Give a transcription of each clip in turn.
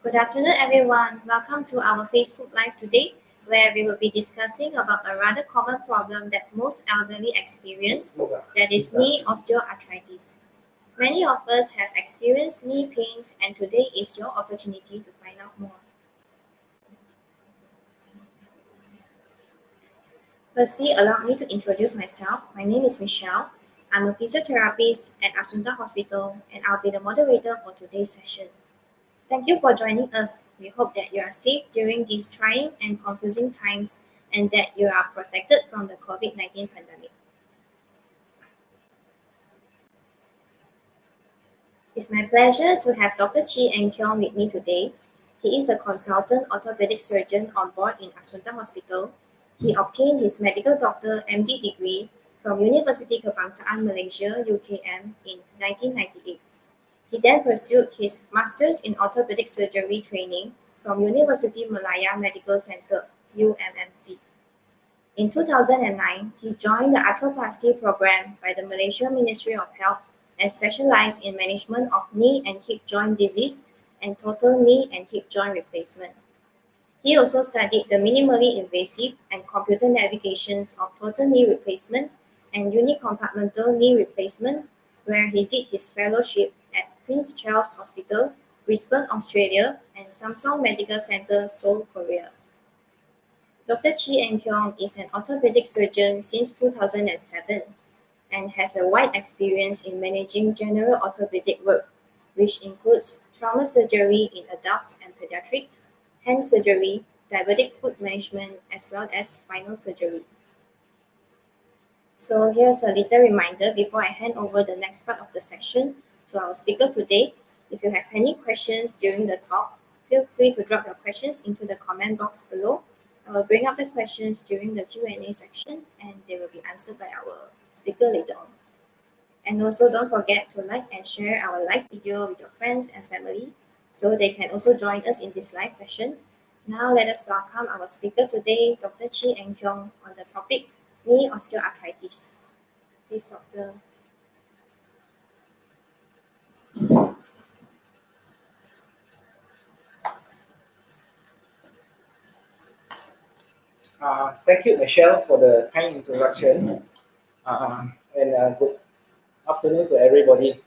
Good afternoon, everyone. Welcome to our Facebook Live today, where we will be discussing about a rather common problem that most elderly experience, that is knee osteoarthritis. Many of us have experienced knee pains, and today is your opportunity to find out more. Firstly, allow me to introduce myself. My name is Michelle. I'm a physiotherapist at Assunta Hospital, and I'll be the moderator for today's session. Thank you for joining us. We hope that you are safe during these trying and confusing times and that you are protected from the COVID-19 pandemic. It's my pleasure to have Dr. Chee Eng Keong with me today. He is a consultant orthopedic surgeon on board in Assunta Hospital. He obtained his medical doctor MD degree from University Kebangsaan Malaysia UKM in 1998. He then pursued his Masters in Orthopedic Surgery training from University Malaya Medical Center, UMMC. In 2009, he joined the arthroplasty program by the Malaysia Ministry of Health and specialized in management of knee and hip joint disease and total knee and hip joint replacement. He also studied the minimally invasive and computer navigations of total knee replacement and unicompartmental knee replacement, where he did his fellowship at Prince Charles Hospital, Brisbane, Australia, and Samsung Medical Center, Seoul, Korea. Dr. Chee Eng Keong is an orthopedic surgeon since 2007 and has a wide experience in managing general orthopedic work, which includes trauma surgery in adults and pediatric, hand surgery, diabetic foot management, as well as spinal surgery. So here's a little reminder before I hand over the next part of the session to our speaker today. If you have any questions during the talk, feel free to drop your questions into the comment box below. I will bring up the questions during the Q&A section and they will be answered by our speaker later on. And also don't forget to like and share our live video with your friends and family so they can also join us in this live session. Now let us welcome our speaker today, Dr. Chee Eng Keong, on the topic knee osteoarthritis. Please, doctor. Thank you, Michelle, for the kind introduction. Good afternoon to everybody.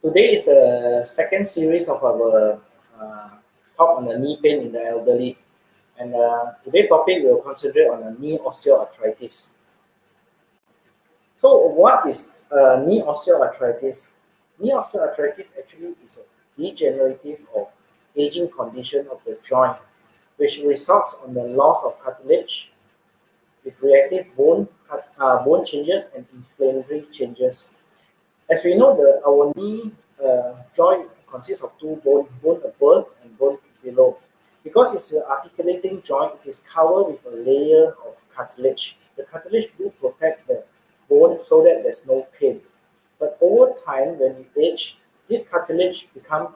Today is the second series of our talk on the knee pain in the elderly. And today's topic will concentrate on the knee osteoarthritis. So what is knee osteoarthritis? Knee osteoarthritis actually is a degenerative or aging condition of the joint, which results on the loss of cartilage with reactive bone changes and inflammatory changes. As we know, our knee joint consists of two bones, bone above and bone below. Because it's an articulating joint, it is covered with a layer of cartilage. The cartilage will protect the bone so that there's no pain. But over time, when we age, this cartilage become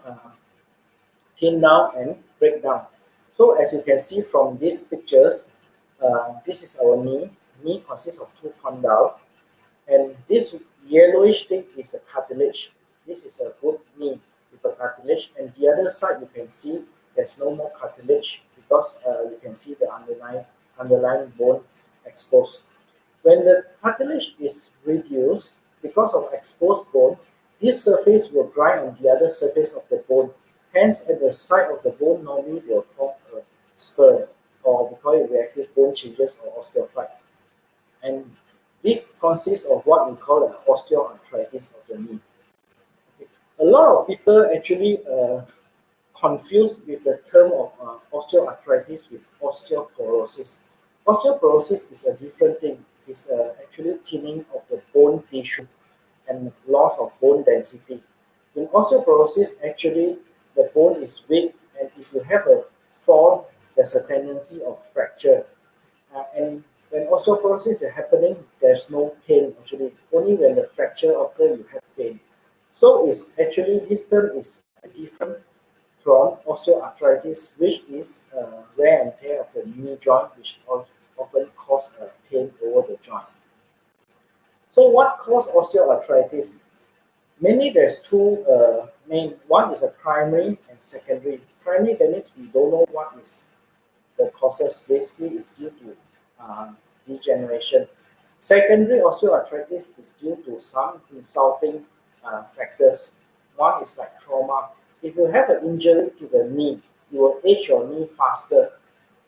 thin down and break down. So as you can see from these pictures, this is our knee. Knee consists of two condyles, and this yellowish thing is the cartilage. This is a good knee with a cartilage, and the other side you can see there's no more cartilage because you can see the underlying bone exposed. When the cartilage is reduced because of exposed bone, this surface will grind on the other surface of the bone. Hence, at the side of the bone, normally they will form a spur, or we call it reactive bone changes or osteophyte. And this consists of what we call an osteoarthritis of the knee. A lot of people actually confuse with the term of osteoarthritis with osteoporosis. Osteoporosis is a different thing. It's actually thinning of the bone tissue and loss of bone density. In osteoporosis, actually, the bone is weak, and if you have a fall, there's a tendency of fracture. And when osteoporosis is happening, there's no pain actually. Only when the fracture occurs, you have pain. So it's actually, this term is different from osteoarthritis, which is wear and tear of the knee joint, which often cause pain over the joint. So what causes osteoarthritis? Mainly there's two main, one is a primary and secondary. primary, that means we don't know what is the causes. Basically is due to degeneration. Secondary osteoarthritis is due to some insulting factors. One is like trauma. If you have an injury to the knee, you will age your knee faster.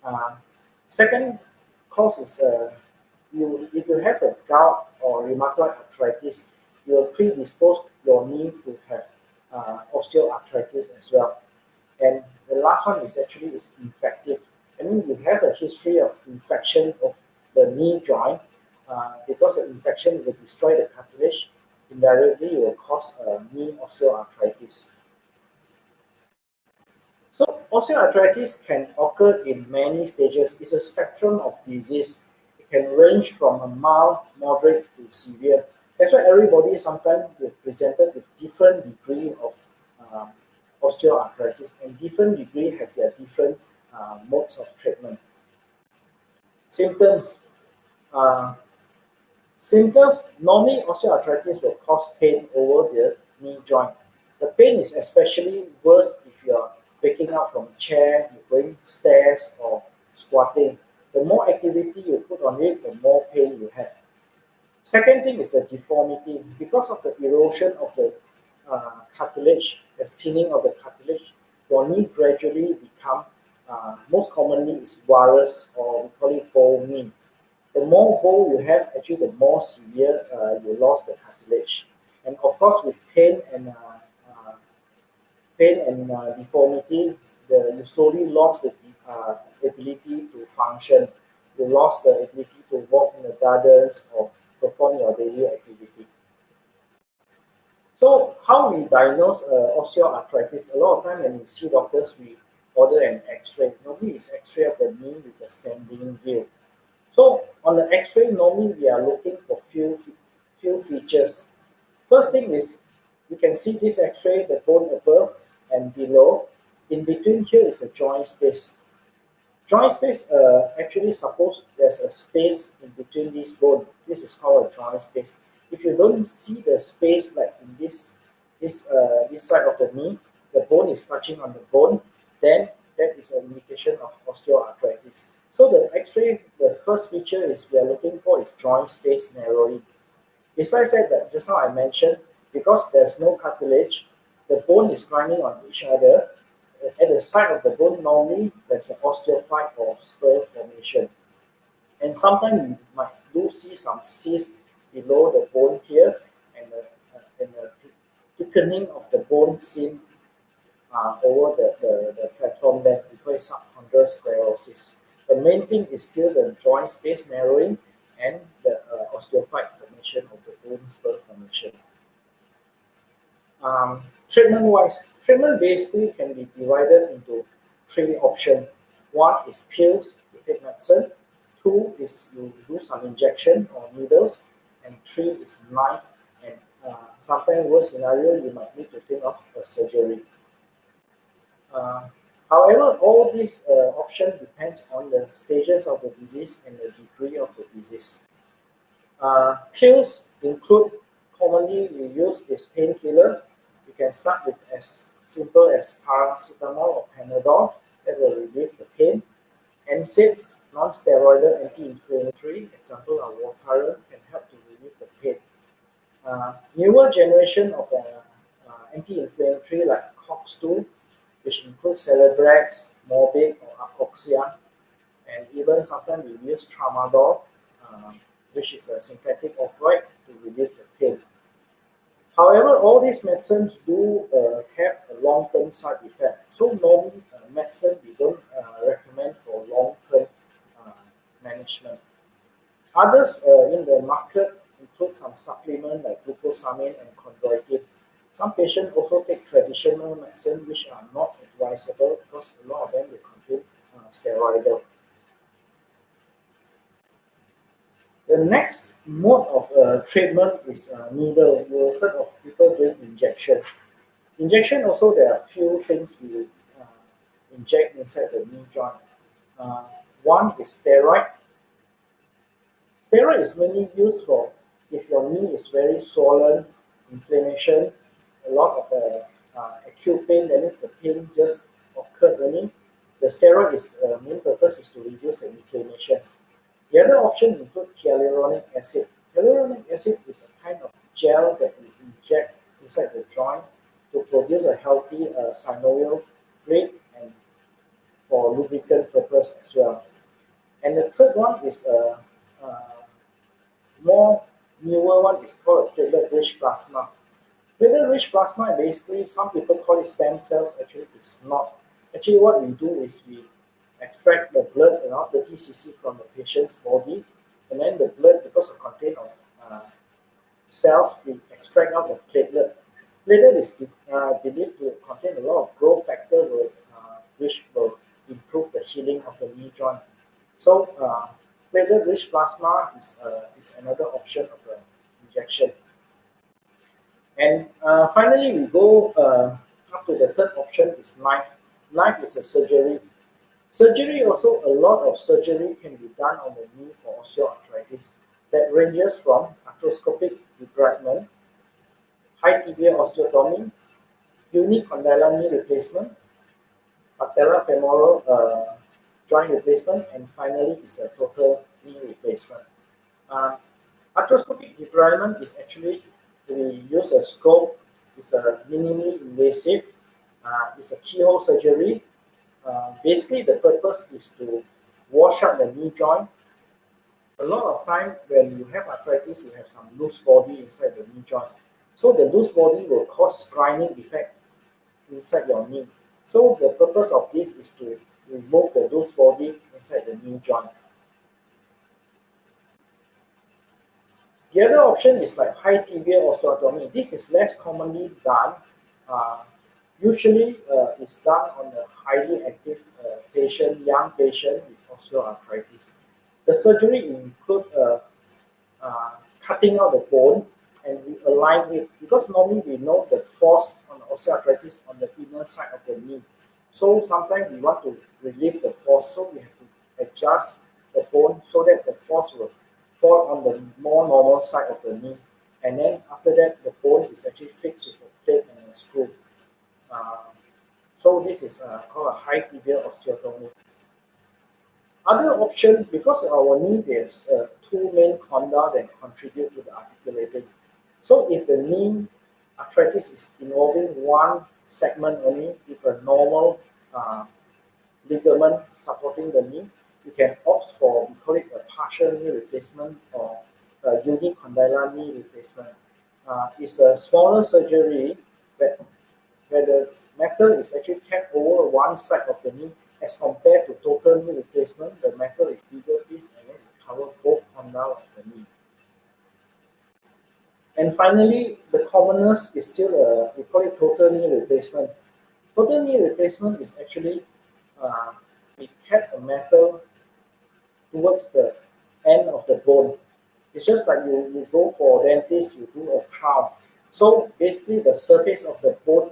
Uh, Second cause is if you have a gout or rheumatoid arthritis, you will predispose your knee to have osteoarthritis as well. And the last one is actually is infective. I mean, you have a history of infection of the knee joint because the infection will destroy the cartilage. Indirectly, it will cause knee osteoarthritis. So osteoarthritis can occur in many stages. It's a spectrum of disease. It can range from a mild, moderate to severe. That's why everybody sometimes will presented with different degree of um, osteoarthritis, and different degree have their different modes of treatment. Symptoms. Uh, Symptoms, normally osteoarthritis will cause pain over the knee joint. The pain is especially worse if you're waking up from a chair, you're going stairs or squatting. The more activity you put on it, the more pain you have. Second thing is the deformity. Because of the erosion of the cartilage, the thinning of the cartilage, your knee gradually become, most commonly is varus, or we call it bow knee. The more bow you have, actually the more severe you lost the cartilage. And of course, with deformity, you slowly lost the ability to function. You lost the ability to walk in the gardens or perform your daily activity. So how we diagnose osteoarthritis? A lot of time when you see doctors, we order an X-ray. Normally it's X-ray of the knee with a standing view. So on the X-ray, normally we are looking for few features. First thing is you can see this X-ray, the bone above and below. In between here is a joint space. Joint space actually suppose there's a space in between this bone. This is called a joint space. If you don't see the space like in this side of the knee, the bone is touching on the bone, then that is an indication of osteoarthritis. So the X-ray, the first feature is we are looking for is joint space narrowing. Besides that, just now I mentioned, because there's no cartilage, the bone is grinding on each other. At the side of the bone, normally there's an osteophyte or spur formation. And sometimes you might do see some cysts below the bone here, and the thickening of the bone seen over the platform there. We call it subchondral sclerosis. The main thing is still the joint space narrowing and the osteophyte formation of the bone spur formation. Treatment-wise, treatment basically can be divided into three options. One is pills, you take medicine. Two is you do some injection or needles. And three is knife. And sometimes worst scenario, you might need to think of a surgery. Uh, However, all these options depend on the stages of the disease and the degree of the disease. Pills include, commonly we use is painkiller. You can start with as simple as paracetamol or Panadol that will relieve the pain. NSAIDs, non-steroidal anti-inflammatory, example are Voltaren, can help to relieve the pain. Newer generation of anti-inflammatory like COX-2, which includes Celebrex, Morbid, or Apoxia, and even sometimes we use Tramadol, which is a synthetic opioid to relieve the pain. However, all these medicines do have a long-term side effect. So normally, medicine we don't recommend for long-term uh, management. Others in the market include some supplement like glucosamine and chondroitin. Some patients also take traditional medicine which are not advisable because a lot of them will contain steroidal. The next mode of treatment is needle. You've heard of people doing injection. Injection also there are few things we uh, inject inside the knee joint. Uh, One is steroid. Steroid is mainly used for if your knee is very swollen, inflammation, a lot of acute pain. That means the pain just occurred only, the steroid main purpose is to reduce the inflammations. The other option include hyaluronic acid. Hyaluronic acid is a kind of gel that we inject inside the joint to produce a healthy synovial fluid and for lubricant purpose as well. And the third one is a more newer one is called a platelet-rich plasma. Platelet-rich plasma, basically, some people call it stem cells. Actually, it's not. Actually, what we do is we extract the blood around 30 cc from the patient's body, and then the blood, because of content of cells, we extract out the platelet. Platelet is believed to contain a lot of growth factor, which will improve the healing of the knee joint. So, platelet-rich plasma is another option of injection. And finally, we go up to the third option is knife. Knife is a surgery. Surgery also, a lot of surgery can be done on the knee for osteoarthritis that ranges from arthroscopic debridement, high tibial osteotomy, unicondylar knee replacement, patellofemoral joint replacement, and finally is a total knee replacement. Uh, Arthroscopic debridement is actually we use a scope. It's a minimally invasive. It's a keyhole surgery. Basically, the purpose is to wash out the knee joint. A lot of time when you have arthritis, you have some loose body inside the knee joint. So the loose body will cause grinding effect inside your knee. So the purpose of this is to remove the loose body inside the knee joint. The other option is like high tibial osteotomy. This is less commonly done. Uh, Usually, it's done on a highly active patient, young patient with osteoarthritis. The surgery include cutting out the bone and realign it because normally we know the force on osteoarthritis on the inner side of the knee. So sometimes we want to relieve the force, so we have to adjust the bone so that the force will fall on the more normal side of the knee. And then after that, the bone is actually fixed with a plate and a screw. Uh, so this is called a high tibial osteotomy. Other option, because our knee there's two main conda that contribute to the articulating. So if the knee arthritis is involving one segment only with a normal uh, ligament supporting the knee, you can opt for, we call it a partial knee replacement or a unicondylar knee replacement. It's a smaller surgery where the metal is actually kept over one side of the knee as compared to total knee replacement. The metal is bigger piece and then it covers both condyles of the knee. And finally, the commonest is still we call it total knee replacement. Total knee replacement is actually we kept a metal towards the end of the bone. It's just like you go for dentist, you do a crown. So basically, the surface of the bone,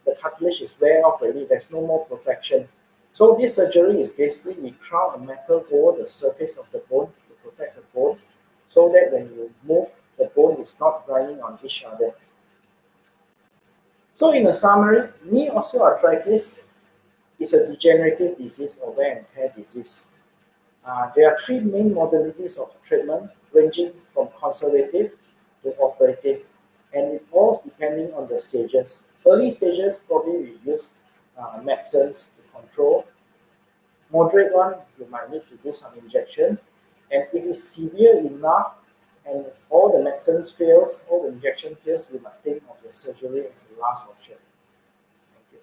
the cartilage is wear off already. There's no more protection. So this surgery is basically we crown a metal over the surface of the bone to protect the bone, so that when you move, the bone is not grinding on each other. So in a summary, knee osteoarthritis is a degenerative disease or wear and tear disease. There are three main modalities of treatment, ranging from conservative to operative, and it all depending on the stages. Early stages, probably we use medicines to control. Moderate one, you might need to do some injection. And if it's severe enough and all the medicines fails, all the injection fails, we might think of the surgery as the last option. Thank you.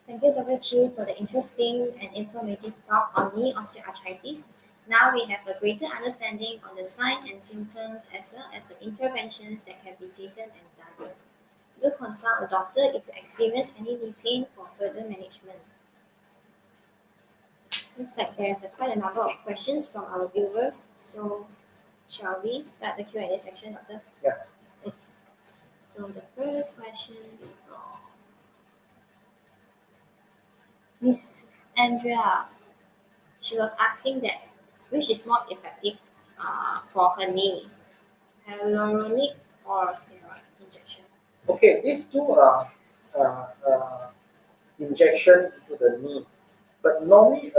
Thank you, Dr. Chee, for the interesting and informative talk on knee osteoarthritis. Now we have a greater understanding on the signs and symptoms as well as the interventions that can be taken and done. Do consult a doctor if you experience any knee pain for further management. Looks like there's quite a number of questions from our viewers. So shall we start the Q&A section, Doctor? Yeah. So the first question is from Miss Andrea. She was asking that which is more effective for her knee, hyaluronic or steroid injection? Okay, these two are injection into the knee, but normally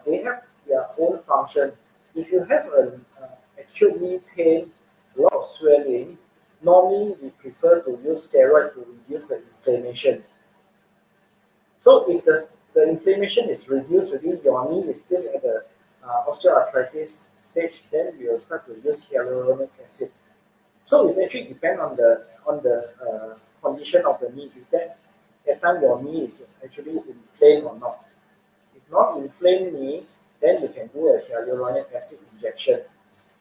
they have their own function. If you have an acute knee pain, a lot of swelling, normally we prefer to use steroid to reduce the inflammation. So if the inflammation is reduced, already your knee is still at the osteoarthritis stage, then we will start to use hyaluronic acid. So it's actually depend on the condition of the knee. Is that at time your knee is actually inflamed or not? If not inflamed knee, then you can do a hyaluronic acid injection.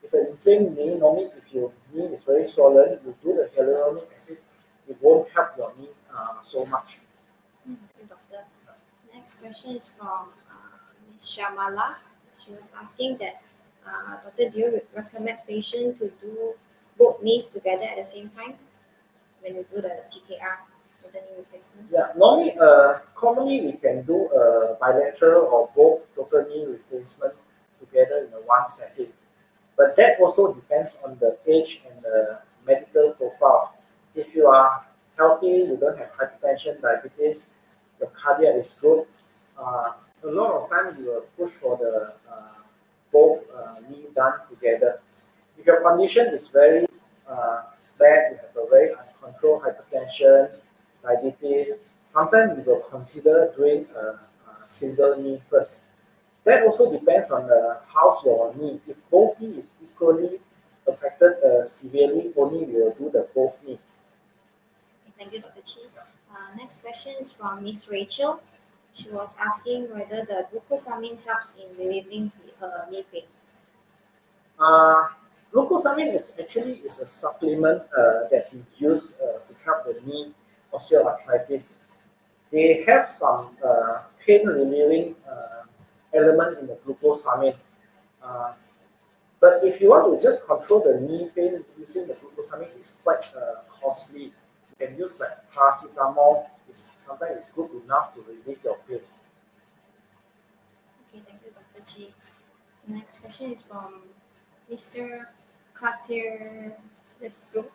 If an inflamed knee, normally if your knee is very swollen, you do the hyaluronic acid, it won't help your knee so much. Doctor. Next question is from Ms. Shamala. She was asking that, Doctor, do you recommend patient to do both knees together at the same time when you do the TKR, the knee replacement? Yeah, normally, commonly we can do a bilateral or both total knee replacement together in a one setting. But that also depends on the age and the medical profile. If you are healthy, you don't have hypertension, diabetes, your cardiac is good, a lot of time you will push for the both knee done together. If your condition is very bad, you have a very uncontrolled hypertension, diabetes, sometimes you will consider doing a single knee first. That also depends on how's your knee. If both knee is equally affected severely, only we will do the both knee. Thank you, Dr. Chee. Next question is from Miss Rachel. She was asking whether the glucosamine helps in relieving her knee pain. Glucosamine is a supplement that we use to help the knee osteoarthritis. They have some pain relieving element in the glucosamine. Uh, but if you want to just control the knee pain using the glucosamine, it's quite costly. You can use like paracetamol. Sometimes it's good enough to relieve your pain. Okay, thank you, Dr. Chee. The next question is from Mr. Katirlesu.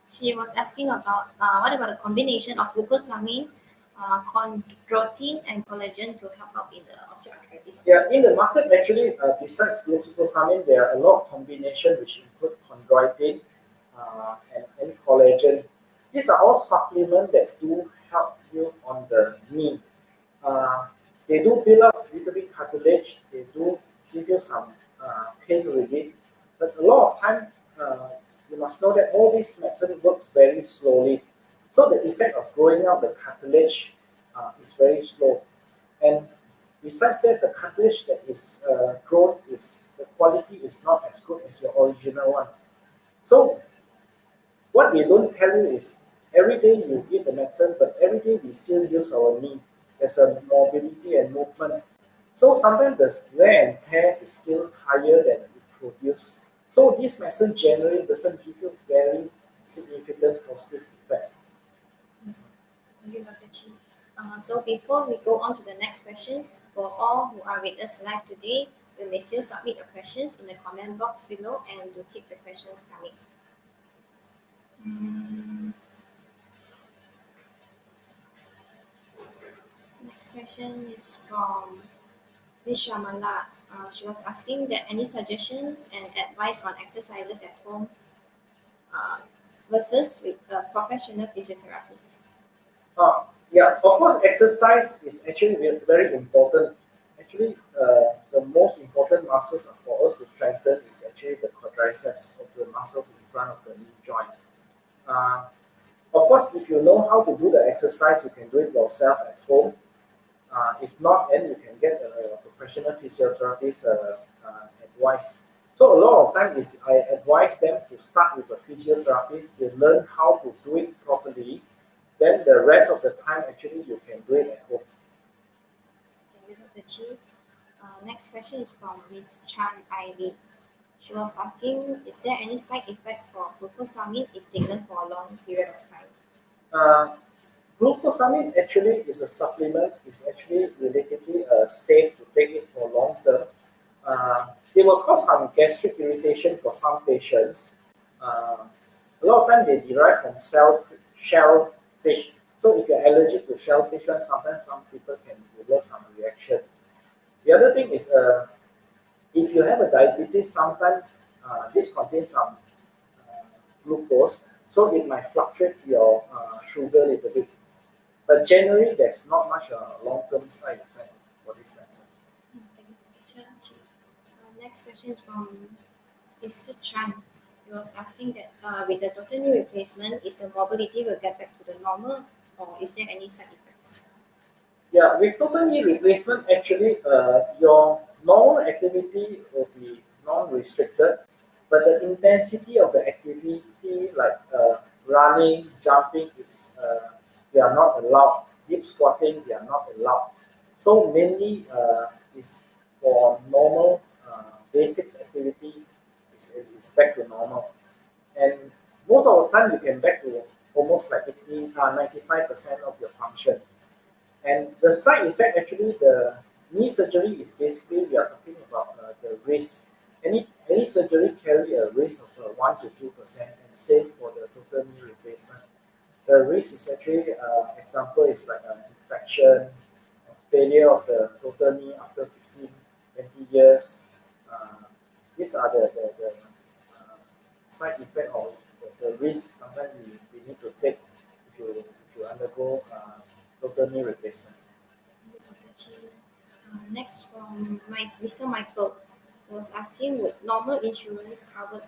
She was asking about what about the combination of glucosamine, chondroitin, and collagen to help out in the osteoarthritis? Yeah, in the market actually, besides glucosamine, there are a lot of combinations which include chondroitin and collagen. These are all supplements that do help you on the knee. Uh, they do build up a little bit cartilage. They do give you some pain relief. But a lot of time, uh, you must know that all this medicine works very slowly. So the effect of growing out the cartilage is very slow. And besides that, the cartilage that is grown is the quality is not as good as your original one. So what they don't tell you is every day you eat the medicine, but every day we still use our knee. There's a mobility and movement. So sometimes the wear and tear is still higher than we produce. So this medicine generally doesn't give you very significant positive effect. Thank you, Dr. Chee. So before we go on to the next questions, for all who are with us live today, you may still submit your questions in the comment box below and to keep the questions coming. Next question is from Ms. Shamala. She was asking that any suggestions and advice on exercises at home versus with a professional physiotherapist. Yeah, of course, exercise is actually very important. Actually, the most important muscles for us to strengthen is actually the quadriceps of the muscles in front of the knee joint. Uh, of course, if you know how to do the exercise, you can do it yourself at home. If not, then you can get a professional physiotherapist advice. So a lot of time is I advise them to start with a physiotherapist. They learn how to do it properly. Then the rest of the time, actually, you can do it at home. Thank you, Dr. Chee. Next question is from Miss Chan Eileen. She was asking, is there any side effect for glucosamine if taken for a long period of time? Uh, Glucosamine actually is a supplement. It's actually relatively safe to take it for long term. It will cause some gastric irritation for some patients. Uh, a lot of time they derive from shellfish. So if you're allergic to shellfish, then sometimes some people can develop some reaction. The other thing is if you have a diabetes, sometimes this contains some uh, glucose, so it might fluctuate your sugar a little bit. But generally, there's not much long-term side effect for this medicine. Thank you, Dr. Chee. Next question is from Mr. Chan. He was asking that with the total knee replacement, is the mobility will get back to the normal or is there any side effects? Yeah, with total knee replacement, actually, your normal activity will be non-restricted, but the intensity of the activity, like running, jumping, they are not allowed. Deep squatting, they are not allowed. So mainly is for normal basics activity is back to normal, and most of the time you can back to almost like 95% of your function. And the side effect, actually, the knee surgery is basically we are talking about the risk. Any surgery carry a risk of 1 to 2%, and same for the total knee replacement. The risk is actually, example is like an infection, failure of the total knee after 15, 20 years. Uh, these are the side effect or the risk sometimes we need to take if you undergo total knee replacement. Dr. Chee. Next from Mr. Michael. He was asking, would normal insurance cover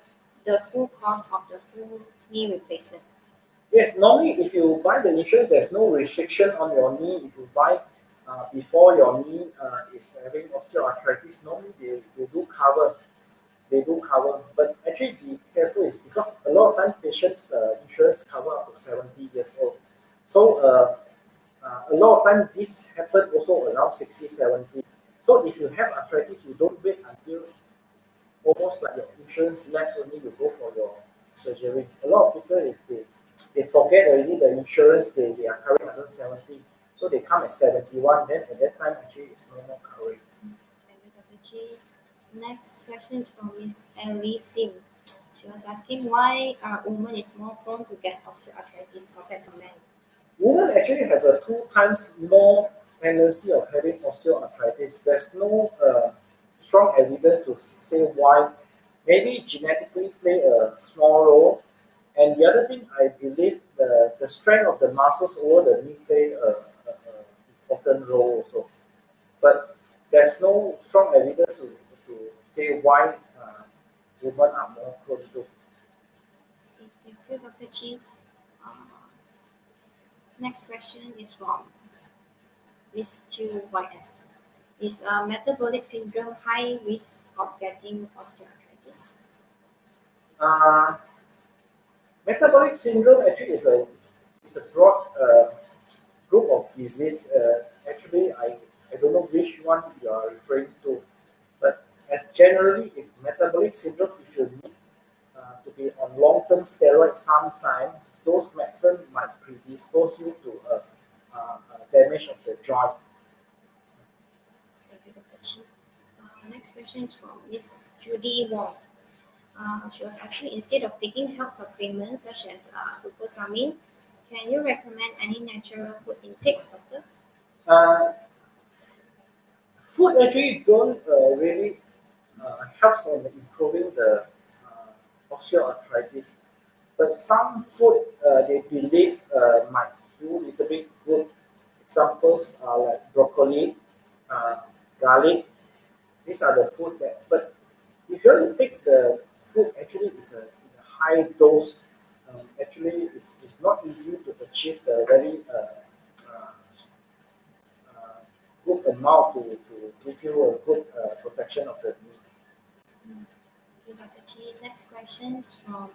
the full cost of the full knee replacement? Yes, normally if you buy the insurance, there's no restriction on your knee. If you buy before your knee is having osteoarthritis, normally they do cover. They do cover, but actually be careful is because a lot of time patients insurance cover up to 70 years old. So a lot of time this happen also around 60, 70. So if you have arthritis, you don't wait until almost like your insurance lapse only you go for your surgery. A lot of people if they forget already the insurance they are covering until 70. So they come at 71, then at that time actually it's no more covering. Thank you, Dr. Chee. Next question is from Miss Ellie Sim. She was asking why women is more prone to get osteoarthritis compared to men. Women actually have a 2 times more tendency of having osteoarthritis. There's no strong evidence to say why. Maybe genetically play a small role. And the other thing, I believe the strength of the muscles over the knee play a important role also. But there's no strong evidence to say why women are more prone to. Okay, thank you, Dr. Chee. Uh, Next question is from Miss QYS. Is metabolic syndrome high risk of getting osteoarthritis? Uh, Metabolic syndrome actually is a broad group of disease. Actually, I don't know which one you are referring to, but as generally, if metabolic syndrome, if you need to be on long-term steroids sometime, those medicine might predispose you to damage of the joint. Thank you, Dr. Chi. Next question is from Miss Judy Wong. She was asking, instead of taking health supplements such as glucosamine, can you recommend any natural food intake, doctor? Uh, Food actually don't really helps on improving the osteoarthritis. But some food they believe might do a little bit good. Examples are like broccoli, uh, garlic. These are the food that. But if you want to take the food, actually is in a high dose. Actually, it's not easy to achieve the very uh, good mount to give you a good protection of the knee. Thank you, Dr. Chee. Next question is from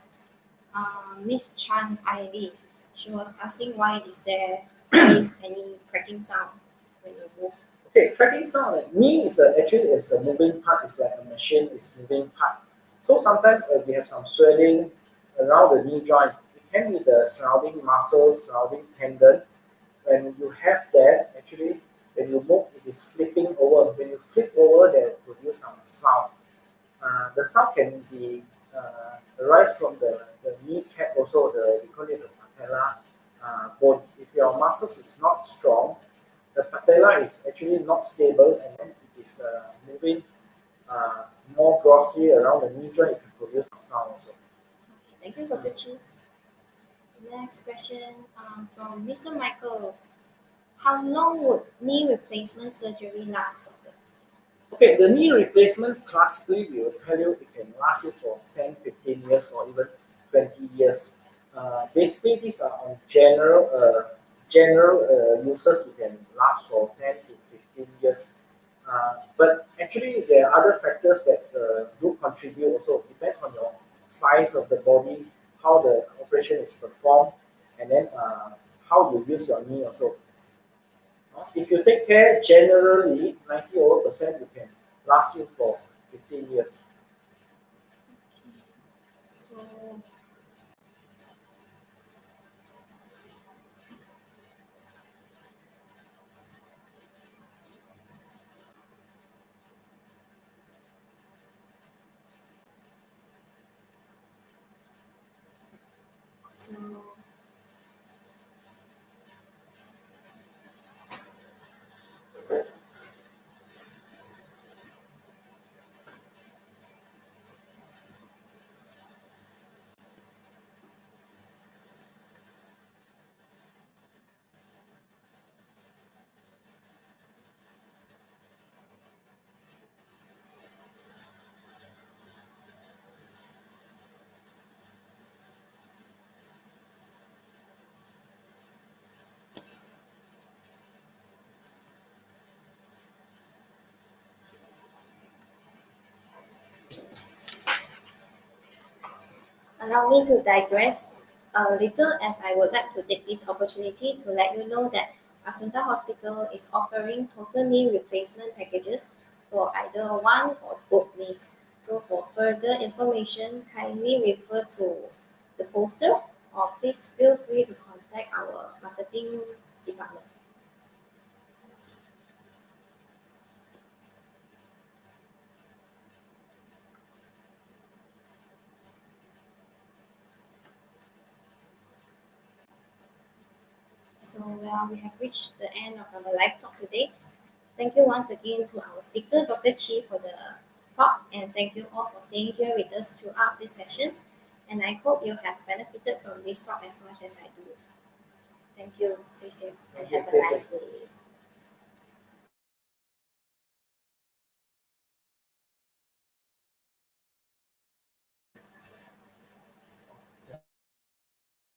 Miss Chan Aili. She was asking why is there any cracking sound when you move. Okay, cracking sound. Knee is actually is a moving part. It's like a machine is moving part. So sometimes we have some swelling around the knee joint. It can be the surrounding muscles, surrounding tendon. When you have that, actually, when you move, it is flipping over. When you flip over, they produce some sound. The sound can be arise from the kneecap also. We call it the patella bone. If your muscles is not strong, the patella is actually not stable, and then it is moving uh, more grossly around the knee joint. It can produce some sound also. Okay, thank you, Dr. Chee. Next question from Mr. Michael. How long would knee replacement surgery last, doctor? Okay, the knee replacement classically we will tell you it can last you for 10, 15 years or even 20 years. Basically, these are on general uses. You can last for 10 to 15 years. But actually, there are other factors that do contribute also. It depends on your size of the body, how the operation is performed, and then how you use your knee also. If you take care, generally 90% you can last you for 15 years. Okay. So, so allow me to digress a little as I would like to take this opportunity to let you know that Assunta Hospital is offering total knee replacement packages for either one or both knees. So for further information, kindly refer to the poster or please feel free to contact our marketing department. So well, we have reached the end of our live talk today. Thank you once again to our speaker, Dr. Chee, for the talk, and thank you all for staying here with us throughout this session. And I hope you have benefited from this talk as much as I do. Thank you. Stay safe and Okay, have a stay nice safe. day.